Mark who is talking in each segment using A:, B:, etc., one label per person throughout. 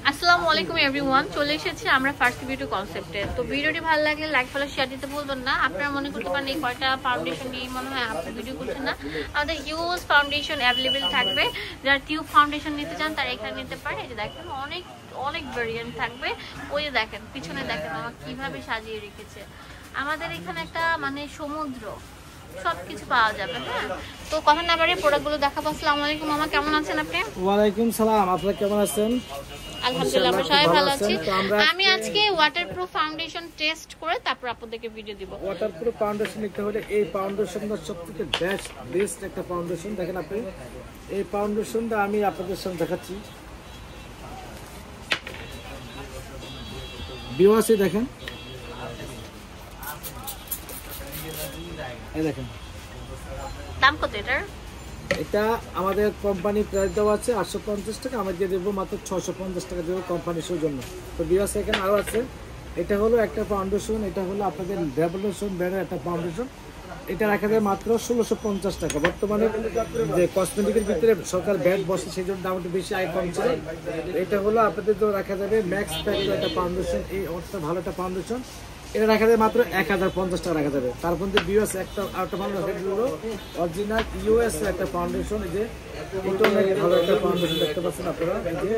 A: আসসালামু আলাইকুম এভরিওয়ান, চলে এসেছি আমরা ফার্স্ট বিউটি কনসেপ্টে। তো ভিডিওটি ভালো লাগলে লাইক ফলো শেয়ার দিতে ভুলবেন না। আপনারা মনে করতে পারেন এই কয়টা ফাউন্ডেশন নিয়ে মনে হয় আপনি ভিডিও করছেন না, আমাদের হিউজ ফাউন্ডেশন অ্যাভেলেবেল থাকবে। যারা টিউব ফাউন্ডেশন নিতে চান তারা এখানে নিতে পারে। এই যে দেখেন অনেক অনেক ভেরিয়েন্ট থাকবে। ওই যে দেখেন পিছনে দেখেন আমার কিভাবে সাজিয়ে রেখেছে। আমাদের এখানে একটা মানে সমুদ্র, সবকিছু পাওয়া যাবে। হ্যাঁ, তো কথা না বাড়িয়ে প্রোডাক্টগুলো দেখাবো। আসসালামু আলাইকুম মামা, কেমন আছেন আপনি?
B: ওয়ালাইকুম সালাম, আপনারা কেমন আছেন?
A: আলহামদুলিল্লাহ আমরা সবাই ভালো আছি। আমি আজকে ওয়াটারপ্রুফ ফাউন্ডেশন টেস্ট করে তারপর আপনাদেরকে ভিডিও দিব।
B: ওয়াটারপ্রুফ ফাউন্ডেশন নিতে হলে এই ফাউন্ডেশনটা সবথেকে বেস্ট একটা ফাউন্ডেশন। দেখেন আপনি এই ফাউন্ডেশনটা আমি আপনাদের সামনে দেখাচ্ছি। ভিউয়ার্স দেখেন, এই দেখেন
A: দাম কত এটার?
B: এটা আমাদের কোম্পানি প্রাইস দেওয়া আছে 850 টাকা, আমি দিয়ে দেবো মাত্র 650 টাকা দেবো কোম্পানির জন্য। তো ভিউয়ার্স এখানে আরও আছে। এটা হলো একটা ফাউন্ডেশন, এটা হলো আপনাদের রেভলিউশন ব্র্যান্ডের একটা ফাউন্ডেশন। এটা রাখা যায় মাত্র 1650 টাকা। বর্তমানে যে কসমেটিকের ভিতরে সরকার ব্যাট বসে সেই জন্য দাম একটু বেশি আয় কম ছিল। এটা হলো আপনাদের তো রাখা যাবে ম্যাক্স প্যাকের একটা ফাউন্ডেশন। এই অর্থ ভালো একটা ফাউন্ডেশন, এটা রাখা যায় মাত্র 1050 টাকা রাখা যাবে। তার মধ্যে বিএস একটা ফাউন্ডেশন হলো অরিজিনাল ইউএস একটা ফাউন্ডেশন। এই যে এটা অনেক ভালো একটা ফাউন্ডেশন দেখতে পাচ্ছেন আপনারা। এই যে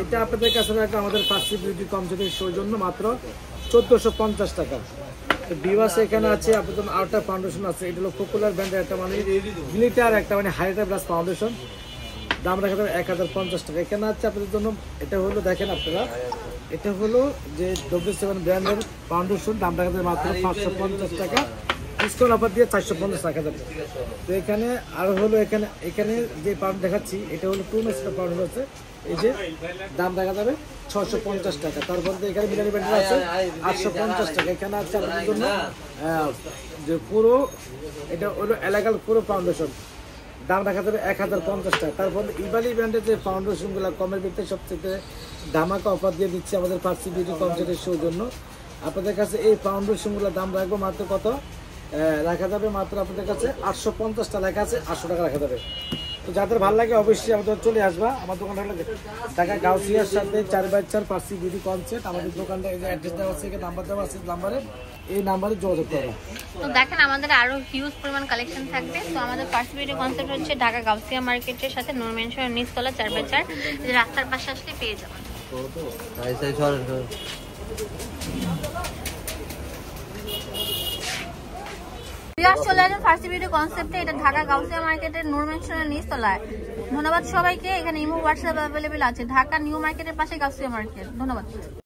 B: এটা আপনাদের কাছে রাখা আমাদের ফার্স্ট বিউটি কনসেপ্টের সৌজন্য মাত্র 1450 টাকা। বিওয়াস এখানে আছে আপনাদের আরেকটা ফাউন্ডেশন আছে। এটা হলো পপুলার ব্র্যান্ডের একটা মানে গ্লিটার একটা মানে হাইলাইটার প্লাস ফাউন্ডেশন, দাম রাখা যাবে 1050 টাকা। এখানে আছে আপনাদের জন্য, এটা হলো দেখেন আপনারা, এটা হলো যে W7 ব্র্যান্ডের ফাউন্ডেশন, দাম রাখা যাবে মাত্র 550 টাকা। ডিসকাউন্ট অফার দিয়ে 450 টাকা যাবে। তো এখানে আর হলো এখানে যে পাউডার দেখাচ্ছি এটা হলো 2 মেসের পাউডার আছে। এই যে দাম রাখা যাবে 650 টাকা। তার মধ্যে এখানে মিনারি ব্র্যান্ডের আছে 850 টাকা। এখানে আছে আপনাদের জন্য যে পুরো এটা হলো এলাকার পুরো ফাউন্ডেশন, দাম রাখা যাবে 1050 টাকা। তারপর ইবালি ব্র্যান্ডের যে ফাউন্ডেশনগুলো কমের ভিতরে সবচেয়ে ধামাকা অফার দিয়ে দিচ্ছি আমাদের ফার্স্ট বিউটি কনসেপ্টের শোর জন্য। আপনাদের কাছে এই ফাউন্ডেশনগুলোর দাম রাখবো মাত্র কত রাখা যাবে মাত্র আপনাদের কাছে 850 টাকা লেখা আছে, 800 টাকা রাখা যাবে। তো যাদের ভালো লাগে অবশ্যই আমাদের চলে আসবা। আমার দোকানটা হলো ঢাকা গাউসিয়ার সাথে 4/4 ফার্স্ট বিউটি কনসেপ্ট। আমাদের দোকানটা এই যে অ্যাড্রেস দেওয়া আছে, নাম্বার দেওয়া আছে, নাম্বারে এই নাম্বারে যোগাযোগ করবে।
A: তো দেখেন আমাদের আরো হিউজ পরিমাণ কালেকশন থাকবে। তো আমাদের ফার্স্ট বিউটি কনসেপ্ট হচ্ছে ঢাকা গাউসিয়া মার্কেটের সাথে নূর মেনশনের নিচতলা 4/4, যে রাস্তার পাশে আসলে পেয়ে যাবেন। চলে আসেন ফার্স্ট বিউটি কনসেপ্টে, এটা ঢাকা গাউসিয়া মার্কেটের নূর মেনশনের নিচতলায়। ধন্যবাদ সবাইকে। এখানে ইমো হোয়াটসঅ্যাপ অ্যাভেলেবেল আছে। ঢাকা নিউ মার্কেটের পাশে গাউসিয়া মার্কেট। ধন্যবাদ।